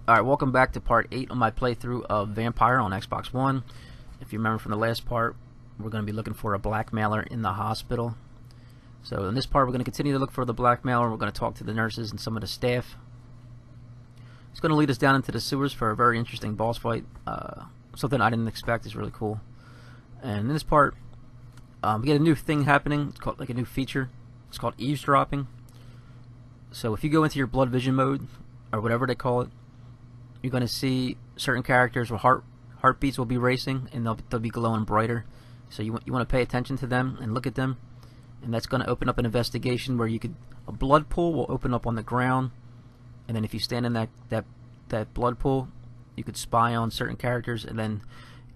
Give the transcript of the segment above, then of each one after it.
Alright, welcome back to part 8 of my playthrough of Vampyr on Xbox One. If you remember from the last part, we're going to be looking for a blackmailer in the hospital. So in this part, we're going to continue to look for the blackmailer. We're going to talk to the nurses and some of the staff. It's going to lead us down into the sewers for a very interesting boss fight. Something I didn't expect. Is really cool. And in this part, we get a new thing happening. It's called like a new feature. It's called eavesdropping. So if you go into your blood vision mode, or whatever they call it, you're going to see certain characters with heartbeats will be racing, and they'll be glowing brighter. So you want to pay attention to them and look at them, and that's going to open up an investigation where a blood pool will open up on the ground, and then if you stand in that blood pool, you could spy on certain characters, and then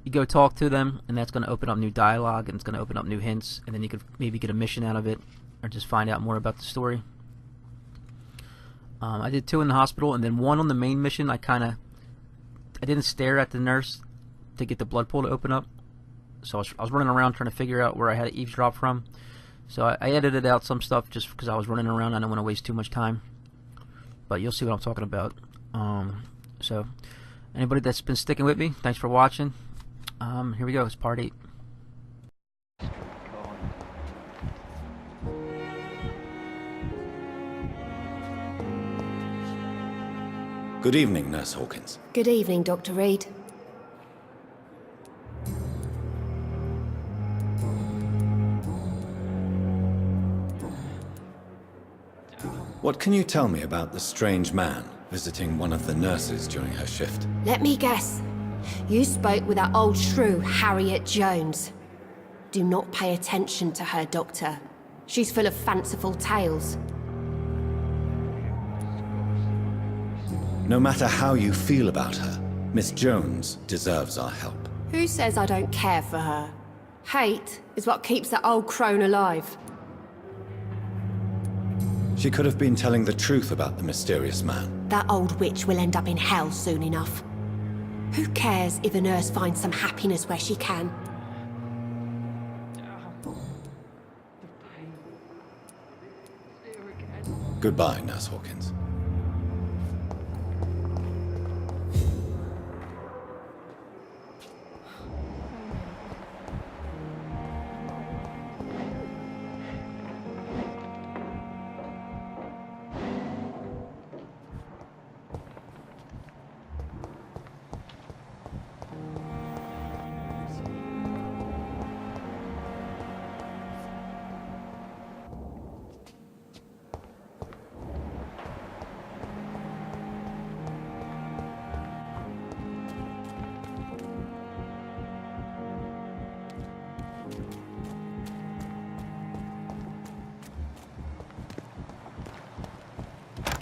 you go talk to them, and that's going to open up new dialogue, and it's going to open up new hints, and then you could maybe get a mission out of it, or just find out more about the story. I did 2 in the hospital, and then 1 on the main mission. I didn't stare at the nurse to get the blood pool to open up, so I was running around trying to figure out where I had to eavesdrop from. So I edited out some stuff just because I was running around. I don't want to waste too much time, but you'll see what I'm talking about. So anybody that's been sticking with me, thanks for watching. Here we go. It's part 8. Good evening, Nurse Hawkins. Good evening, Dr. Reed. What can you tell me about the strange man visiting one of the nurses during her shift? Let me guess. You spoke with that old shrew, Harriet Jones. Do not pay attention to her, Doctor. She's full of fanciful tales. No matter how you feel about her, Miss Jones deserves our help. Who says I don't care for her? Hate is what keeps that old crone alive. She could have been telling the truth about the mysterious man. That old witch will end up in hell soon enough. Who cares if a nurse finds some happiness where she can? Goodbye, Nurse Hawkins.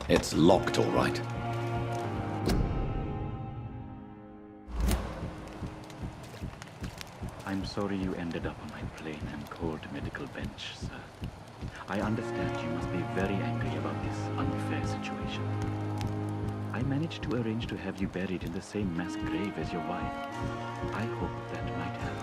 It's locked, all right. I'm sorry you ended up on my plain and cold medical bench, sir. I understand you must be very angry about this unfair situation. I managed to arrange to have you buried in the same mass grave as your wife. I hope that might help.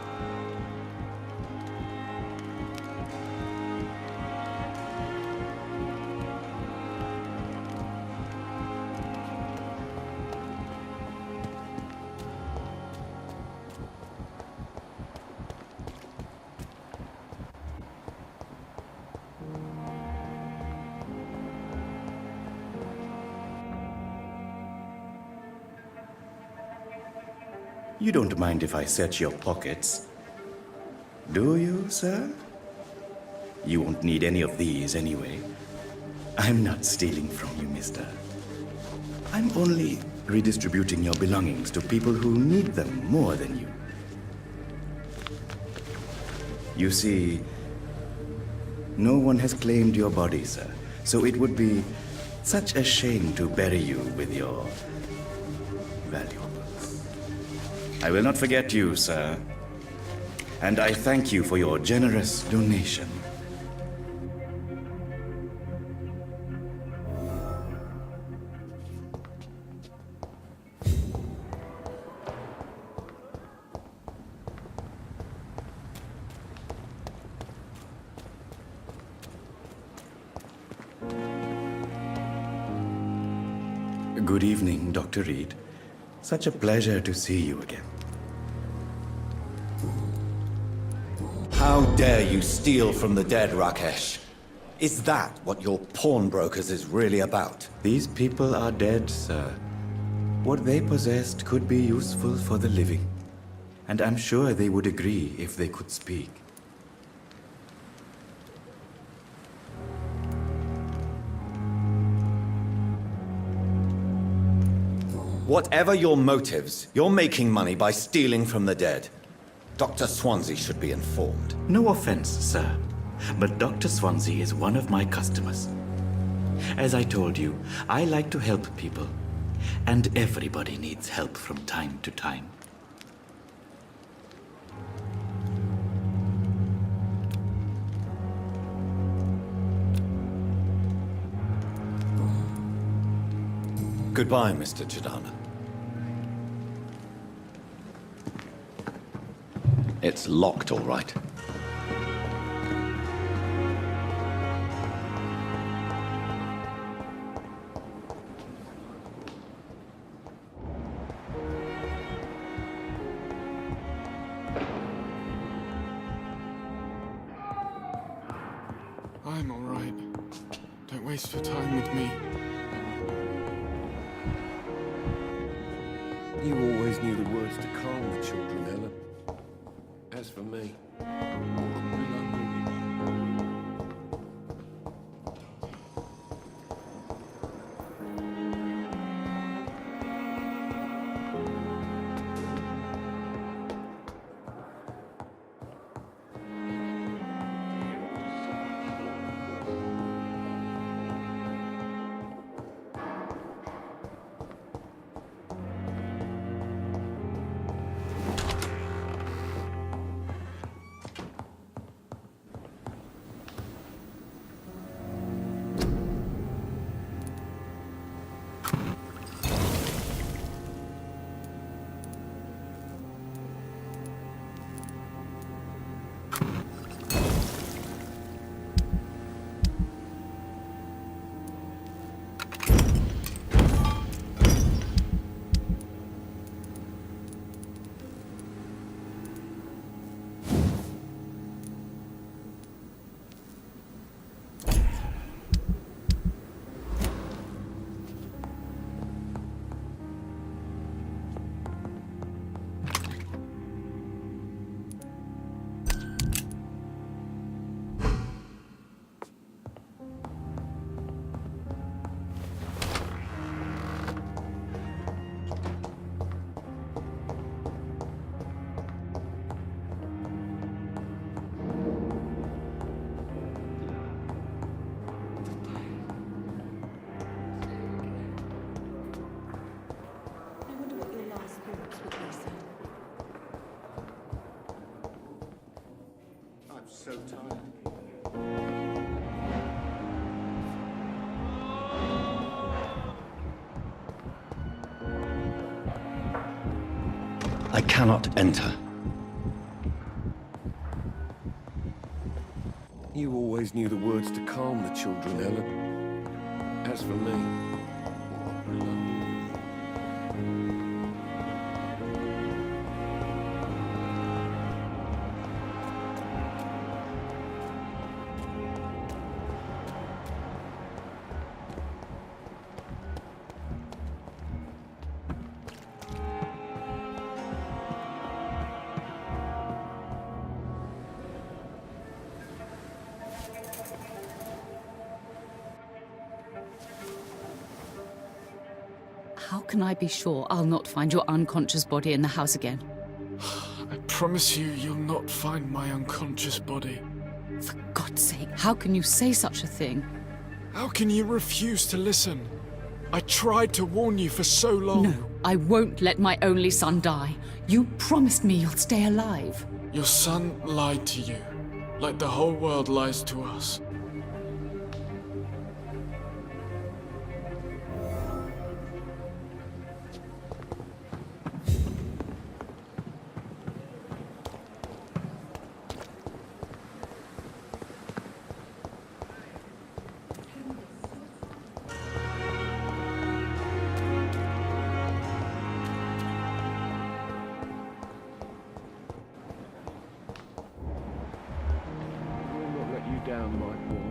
You don't mind if I search your pockets, do you, sir? You won't need any of these anyway. I'm not stealing from you, mister. I'm only redistributing your belongings to people who need them more than you. You see, no one has claimed your body, sir, so it would be such a shame to bury you with your valuables. I will not forget you, sir. And I thank you for your generous donation. Good evening, Dr. Reed. Such a pleasure to see you again. How dare you steal from the dead, Rakesh? Is that what your pawnbrokers is really about? These people are dead, sir. What they possessed could be useful for the living. And I'm sure they would agree if they could speak. Whatever your motives, you're making money by stealing from the dead. Dr. Swansea should be informed. No offense, sir, but Dr. Swansea is one of my customers. As I told you, I like to help people, and everybody needs help from time to time. Goodbye, Mr. Chidana. It's locked, all right. I'm all right. Don't waste your time with me. You always knew the words to calm the children, Ellen. As for me, I'm so tired. I cannot enter. You always knew the words to calm the children, Ellen. As for me, How can I be sure I'll not find your unconscious body in the house again? I promise you, you'll not find my unconscious body. For God's sake, how can you say such a thing? How can you refuse to listen? I tried to warn you for so long. No, I won't let my only son die. You promised me you'll stay alive. Your son lied to you, like the whole world lies to us. down, my boy.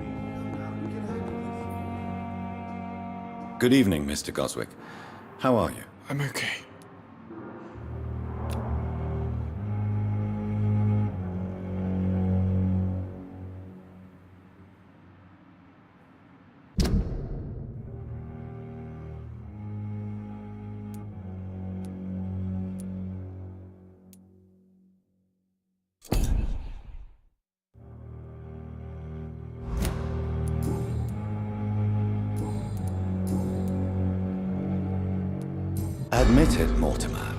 Good evening, Mr. Goswick. How are you? I'm okay. Admit it, Mortimer.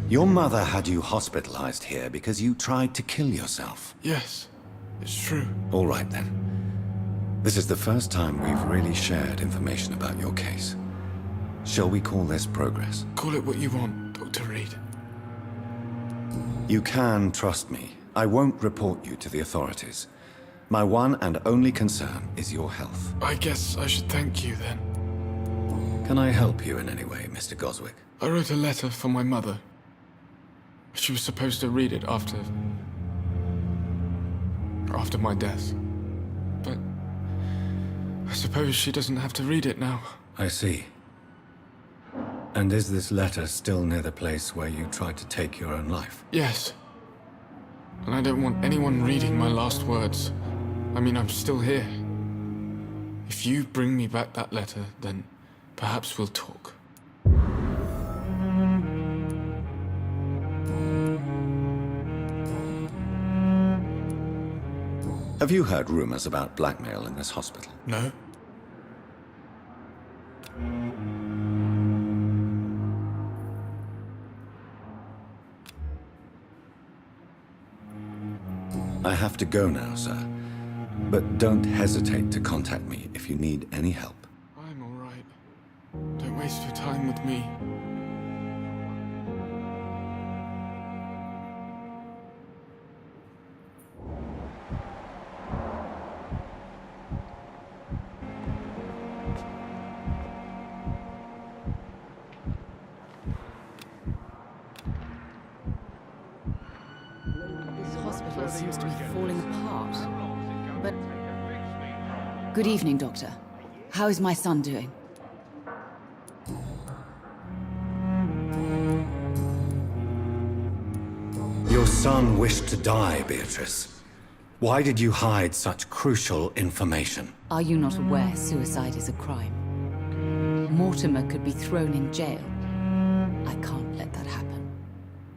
Your mother had you hospitalized here because you tried to kill yourself. Yes, it's true. All right, then. This is the first time we've really shared information about your case. Shall we call this progress? Call it what you want, Dr. Reed. You can trust me. I won't report you to the authorities. My one and only concern is your health. I guess I should thank you then. Can I help you in any way, Mr. Goswick? I wrote a letter for my mother. She was supposed to read it after my death. But I suppose she doesn't have to read it now. I see. And is this letter still near the place where you tried to take your own life? Yes. And I don't want anyone reading my last words. I mean, I'm still here. If you bring me back that letter, then perhaps we'll talk. Have you heard rumors about blackmail in this hospital? No? I have to go now, sir. But don't hesitate to contact me if you need any help. I'm all right. Don't waste your time with me. This hospital seems to be falling apart. But... Good evening, Doctor. How is my son doing? Your son wished to die, Beatrice. Why did you hide such crucial information? Are you not aware suicide is a crime? Mortimer could be thrown in jail. I can't let that happen.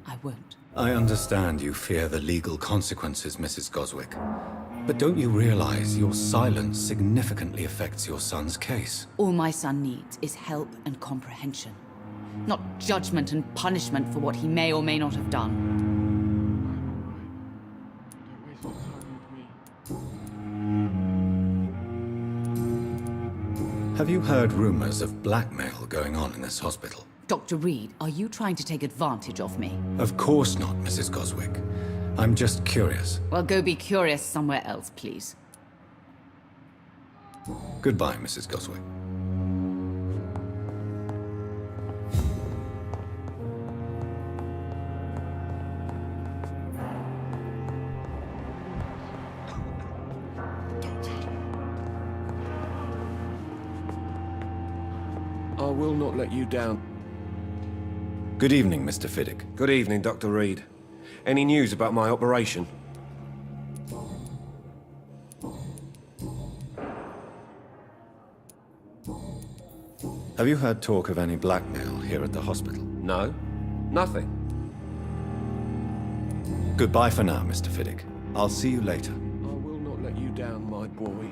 I won't. I understand you fear the legal consequences, Mrs. Goswick. But don't you realize your silence significantly affects your son's case? All my son needs is help and comprehension. Not judgment and punishment for what he may or may not have done. Don't waste your time with me. Have you heard rumors of blackmail going on in this hospital? Dr. Reed, are you trying to take advantage of me? Of course not, Mrs. Goswick. I'm just curious. Well, go be curious somewhere else, please. Goodbye, Mrs. Goswick. I will not let you down. Good evening, Mr. Fiddick. Good evening, Dr. Reed. Any news about my operation? Have you heard talk of any blackmail here at the hospital? No, nothing. Goodbye for now, Mr. Fiddick. I'll see you later. I will not let you down, my boy.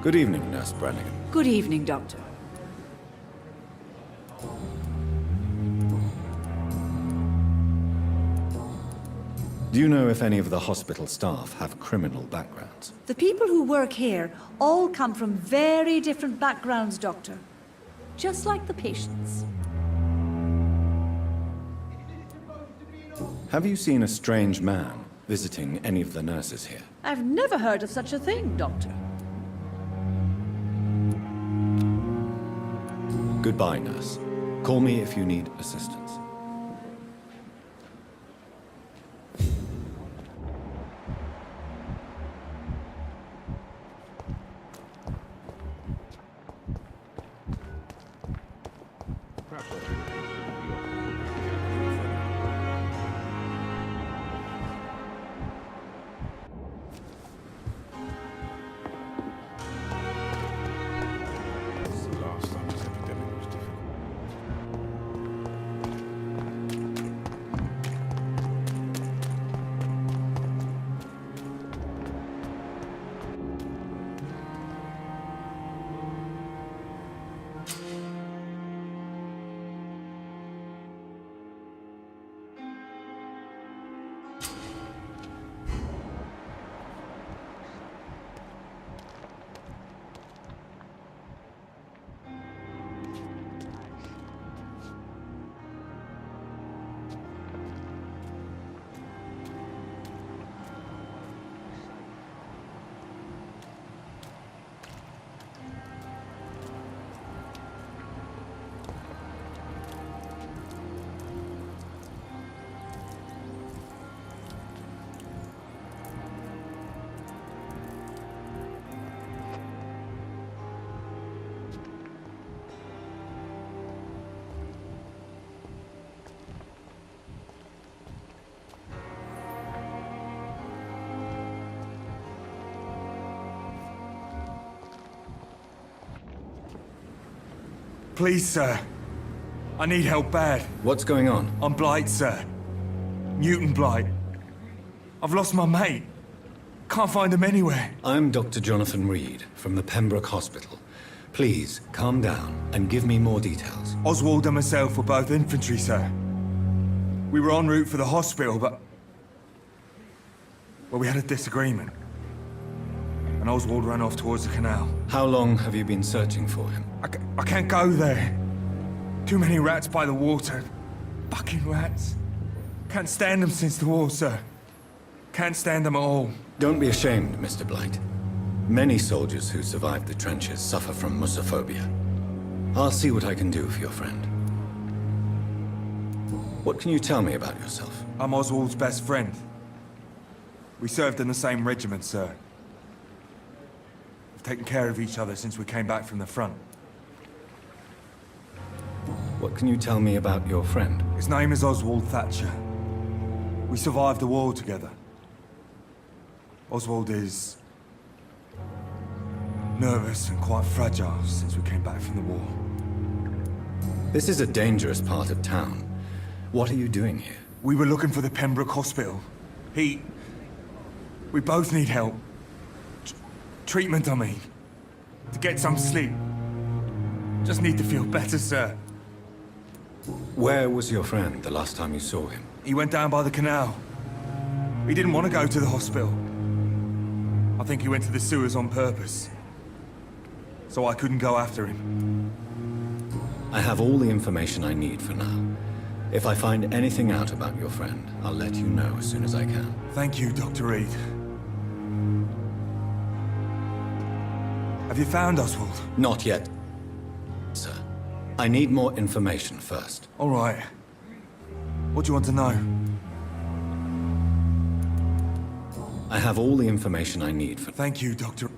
Good evening, Nurse Brannigan. Good evening, Doctor. Do you know if any of the hospital staff have criminal backgrounds? The people who work here all come from very different backgrounds, Doctor. Just like the patients. Have you seen a strange man visiting any of the nurses here? I've never heard of such a thing, Doctor. Goodbye, nurse. Call me if you need assistance. Last time this epidemic was difficult. Please, sir. I need help bad. What's going on? I'm Blight, sir. Newton Blight. I've lost my mate. Can't find him anywhere. I'm Dr. Jonathan Reed from the Pembroke Hospital. Please, calm down and give me more details. Oswald and myself were both infantry, sir. We were en route for the hospital, but... well, we had a disagreement. And Oswald ran off towards the canal. How long have you been searching for him? I can't go there. Too many rats by the water. Fucking rats. Can't stand them since the war, sir. Can't stand them at all. Don't be ashamed, Mr. Blight. Many soldiers who survived the trenches suffer from musophobia. I'll see what I can do for your friend. What can you tell me about yourself? I'm Oswald's best friend. We served in the same regiment, sir. We've taken care of each other since we came back from the front. What can you tell me about your friend? His name is Oswald Thatcher. We survived the war together. Oswald is... nervous and quite fragile since we came back from the war. This is a dangerous part of town. What are you doing here? We were looking for the Pembroke Hospital. We both need help. Treatment, I mean. To get some sleep. Just need to feel better, sir. Where was your friend the last time you saw him? He went down by the canal. He didn't want to go to the hospital. I think he went to the sewers on purpose. So I couldn't go after him. I have all the information I need for now. If I find anything out about your friend, I'll let you know as soon as I can. Thank you, Dr. Reed. Have you found Oswald? Not yet, sir. I need more information first. All right. What do you want to know? I have all the information I need for... Thank you, Dr.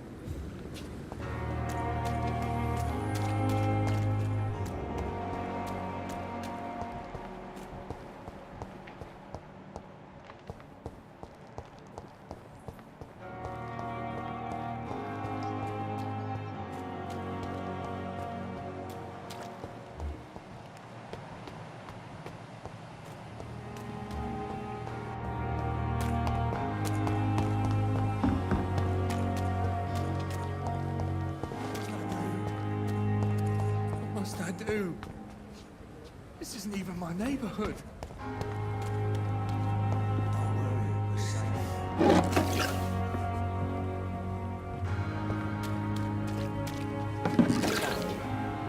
What must I do? This isn't even my neighborhood. Don't worry. We're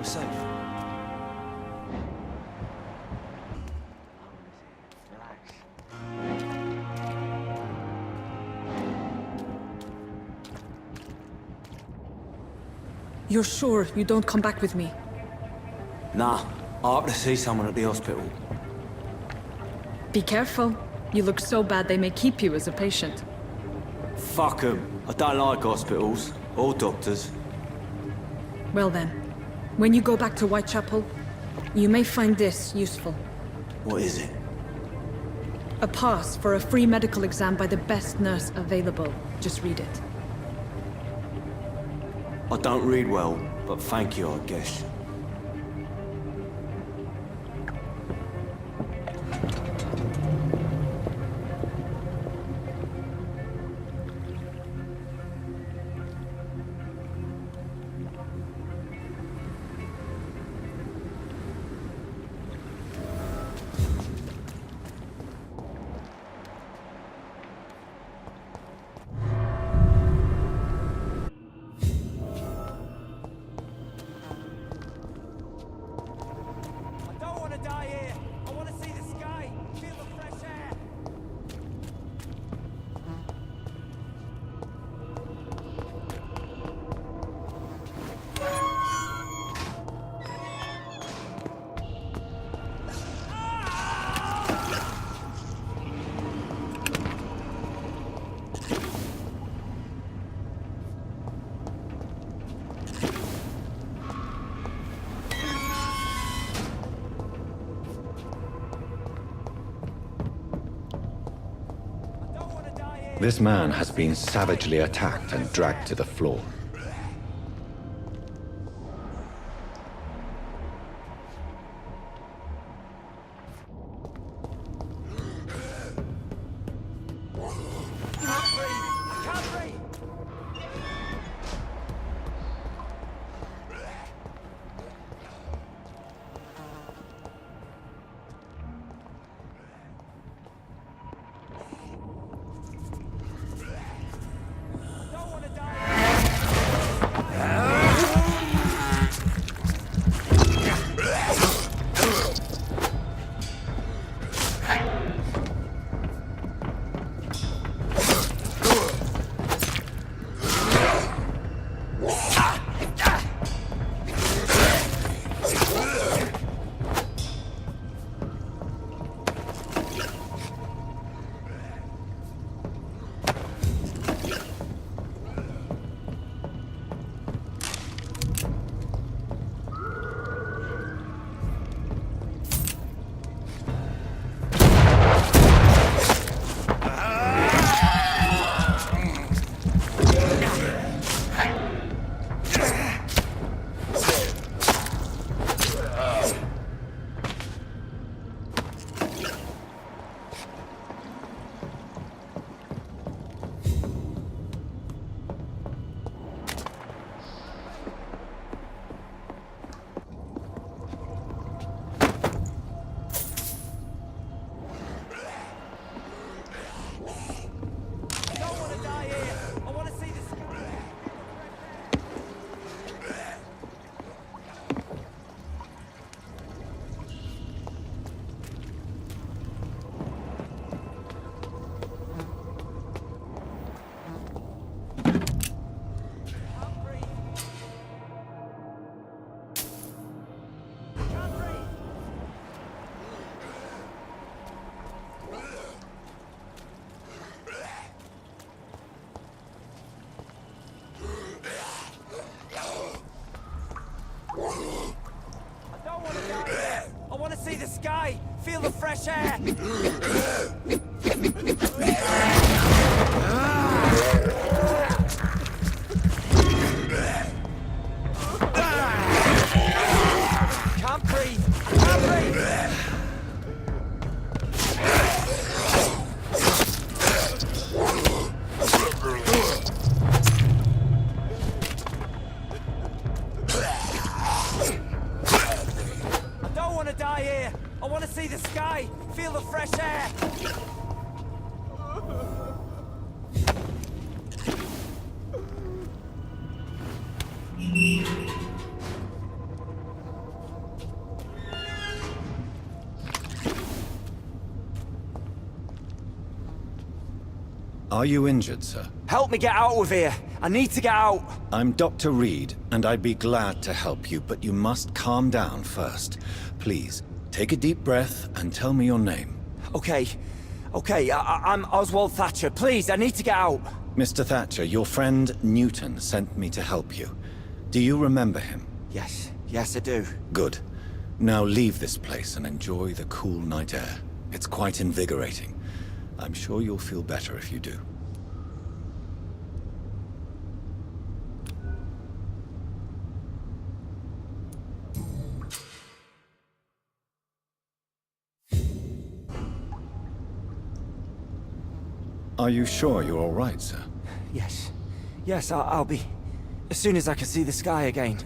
safe. You're sure you don't come back with me? Nah, I have to see someone at the hospital. Be careful. You look so bad they may keep you as a patient. Fuck 'em. I don't like hospitals. Or doctors. Well then, when you go back to Whitechapel, you may find this useful. What is it? A pass for a free medical exam by the best nurse available. Just read it. I don't read well, but thank you, I guess. This man has been savagely attacked and dragged to the floor. Feel the fresh air! Can't breathe! Can't breathe! I don't want to die here! I want to see the sky! Feel the fresh air! Are you injured, sir? Help me get out of here. I need to get out. I'm Dr. Reed, and I'd be glad to help you, but you must calm down first. Please, take a deep breath and tell me your name. Okay. I'm Oswald Thatcher. Please, I need to get out. Mr. Thatcher, your friend Newton sent me to help you. Do you remember him? Yes, I do. Good. Now leave this place and enjoy the cool night air. It's quite invigorating. I'm sure you'll feel better if you do. Are you sure you're all right, sir? Yes, I'll be... as soon as I can see the sky again.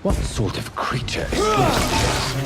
What sort of creature is this?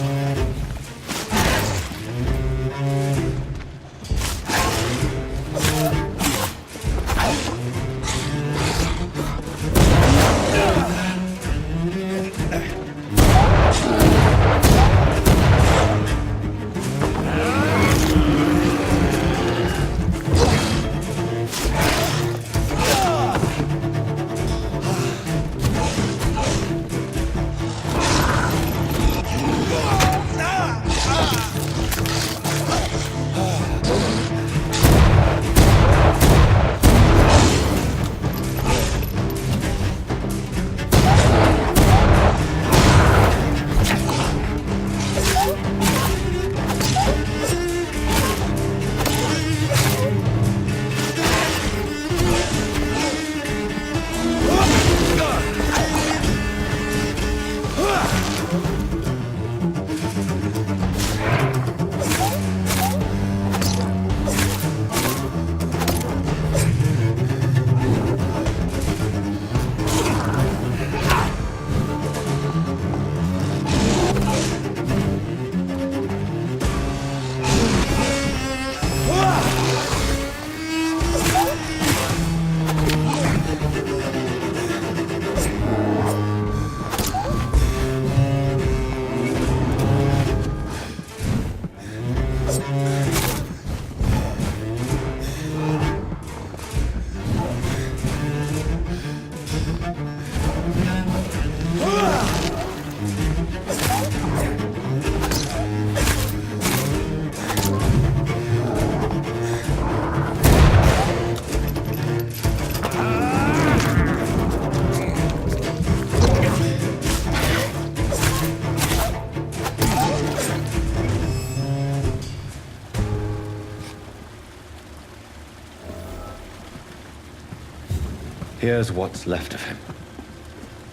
Here's what's left of him.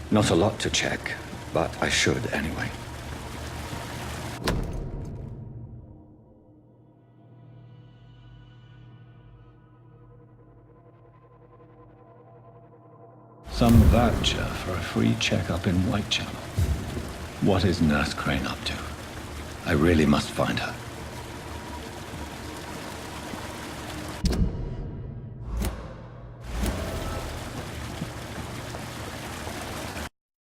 Not a lot to check, but I should anyway. Some voucher for a free checkup in Whitechapel. What is Nurse Crane up to? I really must find her.